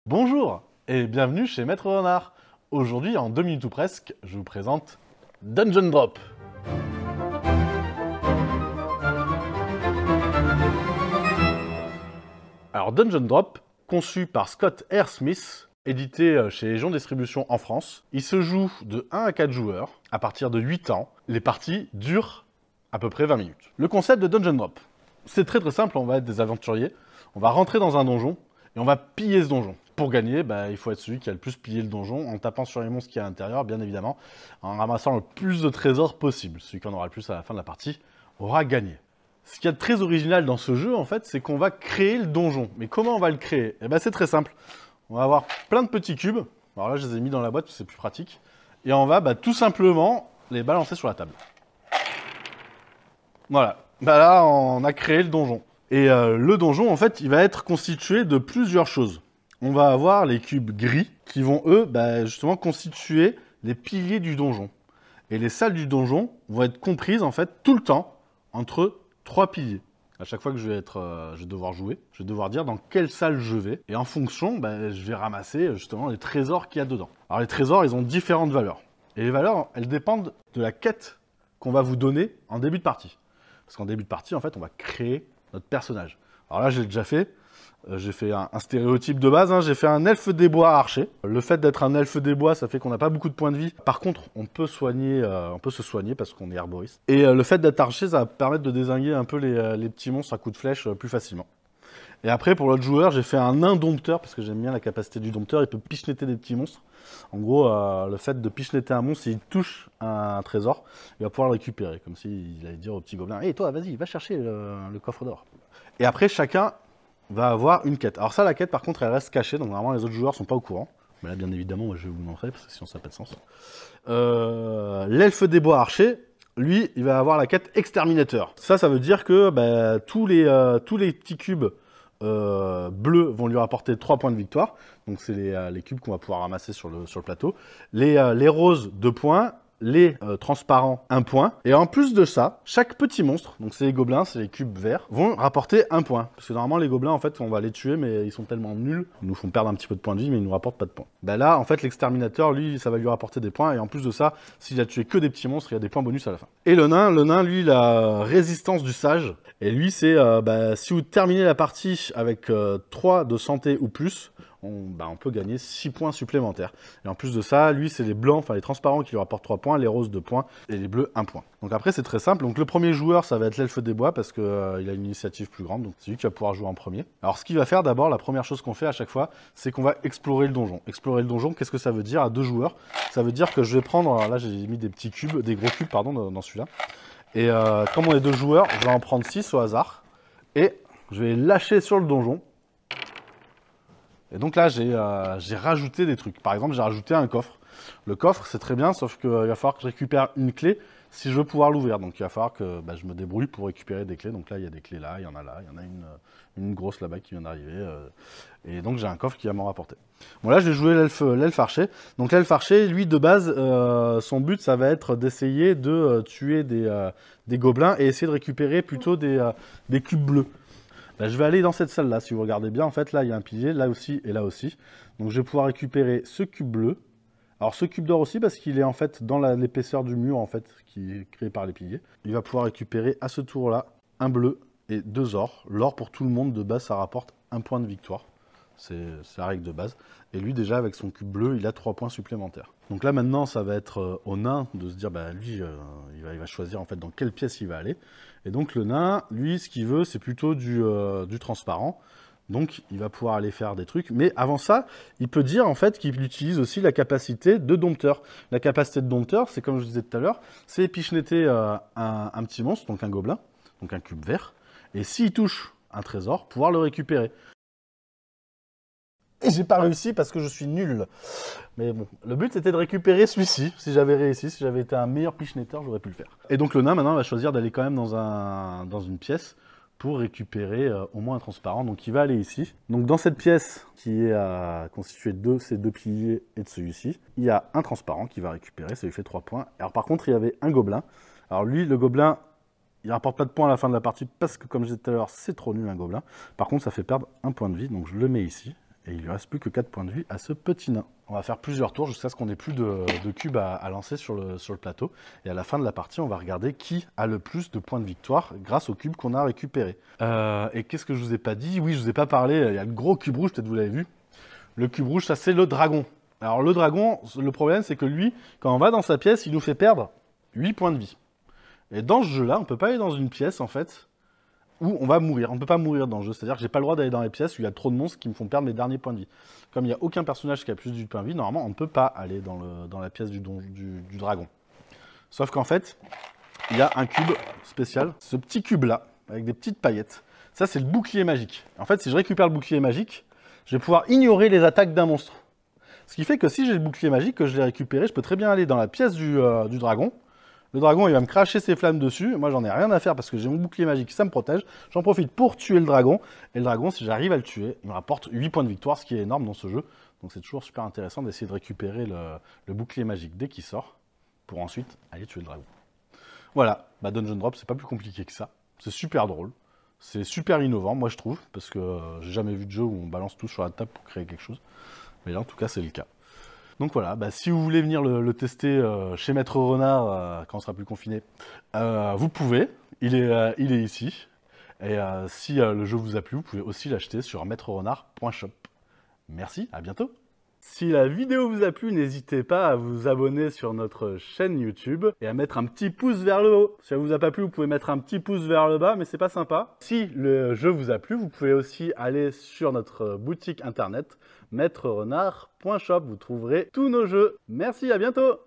Bonjour et bienvenue chez Maître Renard. Aujourd'hui, en 2 minutes ou presque, je vous présente Dungeon Drop. Alors Dungeon Drop, conçu par Scott R. Smith, édité chez Légion Distribution en France. Il se joue de 1 à 4 joueurs, à partir de 8 ans. Les parties durent à peu près 20 minutes. Le concept de Dungeon Drop, c'est très simple, on va être des aventuriers, on va rentrer dans un donjon et on va piller ce donjon. Pour gagner, il faut être celui qui a le plus pillé le donjon, en tapant sur les monstres qu'il y a à l'intérieur, bien évidemment, en ramassant le plus de trésors possible. Celui qui en aura le plus à la fin de la partie aura gagné. Ce qu'il y a de très original dans ce jeu, en fait, c'est qu'on va créer le donjon. Mais comment on va le créer? C'est très simple. On va avoir plein de petits cubes. Alors là, je les ai mis dans la boîte, c'est plus pratique. Et on va tout simplement les balancer sur la table. Voilà. Là, on a créé le donjon. Et le donjon, en fait, il va être constitué de plusieurs choses. On va avoir les cubes gris qui vont, eux, justement constituer les piliers du donjon. Et les salles du donjon vont être comprises, en fait, tout le temps, entre 3 piliers. À chaque fois que je vais devoir jouer, je vais devoir dire dans quelle salle je vais. Et en fonction, je vais ramasser, justement, les trésors qu'il y a dedans. Alors, les trésors, ils ont différentes valeurs. Et les valeurs, elles dépendent de la quête qu'on va vous donner en début de partie. Parce qu'en début de partie, en fait, on va créer notre personnage. Alors là, j'ai déjà fait. J'ai fait un stéréotype de base, j'ai fait un elfe des bois archer. Le fait d'être un elfe des bois, ça fait qu'on n'a pas beaucoup de points de vie. Par contre, on peut se soigner parce qu'on est herboriste. Et le fait d'être archer, ça va permettre de dézinguer un peu les petits monstres à coups de flèche plus facilement. Et après, pour l'autre joueur, j'ai fait un nain dompteur, parce que j'aime bien la capacité du dompteur, il peut pichenetter des petits monstres. En gros, le fait de pichenetter un monstre, s'il touche un trésor, il va pouvoir le récupérer, comme s'il allait dire au petit gobelin « Hey toi, vas-y, va chercher le coffre d'or ». Et après, chacun va avoir une quête. Alors ça, la quête, par contre, elle reste cachée, donc vraiment les autres joueurs sont pas au courant. Mais là, bien évidemment, moi, je vais vous montrer, parce que sinon ça n'a pas de sens. L'elfe des bois archer, lui, il va avoir la quête exterminateur. Ça veut dire que tous les petits cubes bleus vont lui rapporter 3 points de victoire. Donc c'est les cubes qu'on va pouvoir ramasser sur le plateau. Les roses, 2 points. Les transparents, 1 point. Et en plus de ça, chaque petit monstre, donc c'est les gobelins, c'est les cubes verts, vont rapporter 1 point. Parce que normalement, les gobelins, en fait, on va les tuer, mais ils sont tellement nuls, ils nous font perdre un petit peu de points de vie, mais ils nous rapportent pas de points. Là, en fait, l'exterminateur, lui, ça va lui rapporter des points. Et en plus de ça, s'il a tué que des petits monstres, il y a des points bonus à la fin. Et le nain, lui, la résistance du sage. Et lui, c'est si vous terminez la partie avec 3 de santé ou plus, on peut gagner 6 points supplémentaires. Et en plus de ça, lui, c'est les blancs, enfin les transparents qui lui rapportent 3 points, les roses 2 points, et les bleus 1 point. Donc après, c'est très simple. Donc le premier joueur, ça va être l'elfe des bois, parce qu'il a une initiative plus grande, donc c'est lui qui va pouvoir jouer en premier. Alors ce qu'il va faire d'abord, la première chose qu'on fait à chaque fois, c'est qu'on va explorer le donjon. Explorer le donjon, qu'est-ce que ça veut dire à 2 joueurs? Ça veut dire que je vais prendre, alors là j'ai mis des petits cubes, des gros cubes, pardon, dans celui-là. Et comme on est 2 joueurs, je vais en prendre 6 au hasard, et je vais les lâcher sur le donjon. Et donc là, j'ai rajouté des trucs. Par exemple, j'ai rajouté un coffre. Le coffre, c'est très bien, sauf qu'il va falloir que je récupère une clé si je veux pouvoir l'ouvrir. Donc il va falloir que je me débrouille pour récupérer des clés. Donc là, il y a des clés là, il y en a une grosse là-bas qui vient d'arriver. Et donc j'ai un coffre qui va m'en rapporter. Bon là, je vais jouer l'elfe archer. Donc l'elfe archer, lui, de base, son but, ça va être d'essayer de tuer des gobelins et essayer de récupérer plutôt des cubes bleus. Je vais aller dans cette salle-là, si vous regardez bien, en fait, là, il y a un pilier, là aussi et là aussi. Donc, je vais pouvoir récupérer ce cube bleu. Alors, ce cube d'or aussi, parce qu'il est, en fait, dans l'épaisseur du mur, en fait, qui est créé par les piliers. Il va pouvoir récupérer, à ce tour-là, un bleu et 2 ors. L'or, pour tout le monde, de base, ça rapporte 1 point de victoire. C'est la règle de base. Et lui, déjà, avec son cube bleu, il a 3 points supplémentaires. Donc là, maintenant, ça va être au nain de se dire, lui, il va choisir, en fait, dans quelle pièce il va aller. Et donc, le nain, lui, ce qu'il veut, c'est plutôt du transparent. Donc, il va pouvoir aller faire des trucs. Mais avant ça, il peut dire, en fait, qu'il utilise aussi la capacité de dompteur. La capacité de dompteur, c'est comme je disais tout à l'heure, c'est pichenetter un petit monstre, donc un gobelin, donc un cube vert. Et s'il touche un trésor, pouvoir le récupérer. Et j'ai pas réussi parce que je suis nul. Mais bon, le but c'était de récupérer celui-ci. Si j'avais réussi, si j'avais été un meilleur pichenetteur, j'aurais pu le faire. Et donc le nain maintenant va choisir d'aller quand même dans une pièce pour récupérer au moins un transparent. Donc il va aller ici. Donc dans cette pièce qui est constituée de ces 2 piliers et de celui-ci, il y a un transparent qui va récupérer, ça lui fait 3 points. Alors par contre il y avait un gobelin. Alors lui, le gobelin, il rapporte pas de points à la fin de la partie parce que comme je disais tout à l'heure, c'est trop nul un gobelin. Par contre ça fait perdre 1 point de vie, donc je le mets ici. Et il lui reste plus que 4 points de vie à ce petit nain. On va faire plusieurs tours jusqu'à ce qu'on n'ait plus de cubes à lancer sur le plateau. Et à la fin de la partie, on va regarder qui a le plus de points de victoire grâce au cube qu'on a récupéré. Et qu'est-ce que je vous ai pas dit? Oui, je vous ai pas parlé, il y a le gros cube rouge, peut-être vous l'avez vu. Le cube rouge, ça c'est le dragon. Alors le dragon, le problème c'est que lui, quand on va dans sa pièce, il nous fait perdre 8 points de vie. Et dans ce jeu-là, on peut pas aller dans une pièce en fait, où on va mourir. On ne peut pas mourir dans le jeu. C'est-à-dire que j'ai pas le droit d'aller dans les pièces où il y a trop de monstres qui me font perdre mes derniers points de vie. Comme il n'y a aucun personnage qui a plus de points de vie, normalement, on ne peut pas aller dans la pièce du dragon. Sauf qu'en fait, il y a un cube spécial. Ce petit cube-là, avec des petites paillettes, ça, c'est le bouclier magique. En fait, si je récupère le bouclier magique, je vais pouvoir ignorer les attaques d'un monstre. Ce qui fait que si j'ai le bouclier magique, que je l'ai récupéré, je peux très bien aller dans la pièce du dragon. Le dragon, il va me cracher ses flammes dessus. Moi, j'en ai rien à faire parce que j'ai mon bouclier magique, ça me protège. J'en profite pour tuer le dragon. Et le dragon, si j'arrive à le tuer, il me rapporte 8 points de victoire, ce qui est énorme dans ce jeu. Donc c'est toujours super intéressant d'essayer de récupérer le bouclier magique dès qu'il sort, pour ensuite aller tuer le dragon. Voilà, bah Dungeon Drop, c'est pas plus compliqué que ça. C'est super drôle. C'est super innovant, moi je trouve, parce que j'ai jamais vu de jeu où on balance tout sur la table pour créer quelque chose. Mais là, en tout cas, c'est le cas. Donc voilà, bah, si vous voulez venir le tester chez Maître Renard quand on sera plus confiné, vous pouvez, il est ici. Et si le jeu vous a plu, vous pouvez aussi l'acheter sur maîtrerenard.shop. Merci, à bientôt. Si la vidéo vous a plu, n'hésitez pas à vous abonner sur notre chaîne YouTube et à mettre un petit pouce vers le haut. Si ça vous a pas plu, vous pouvez mettre un petit pouce vers le bas, mais c'est pas sympa. Si le jeu vous a plu, vous pouvez aussi aller sur notre boutique internet maîtrerenard.shop. Vous trouverez tous nos jeux. Merci, à bientôt.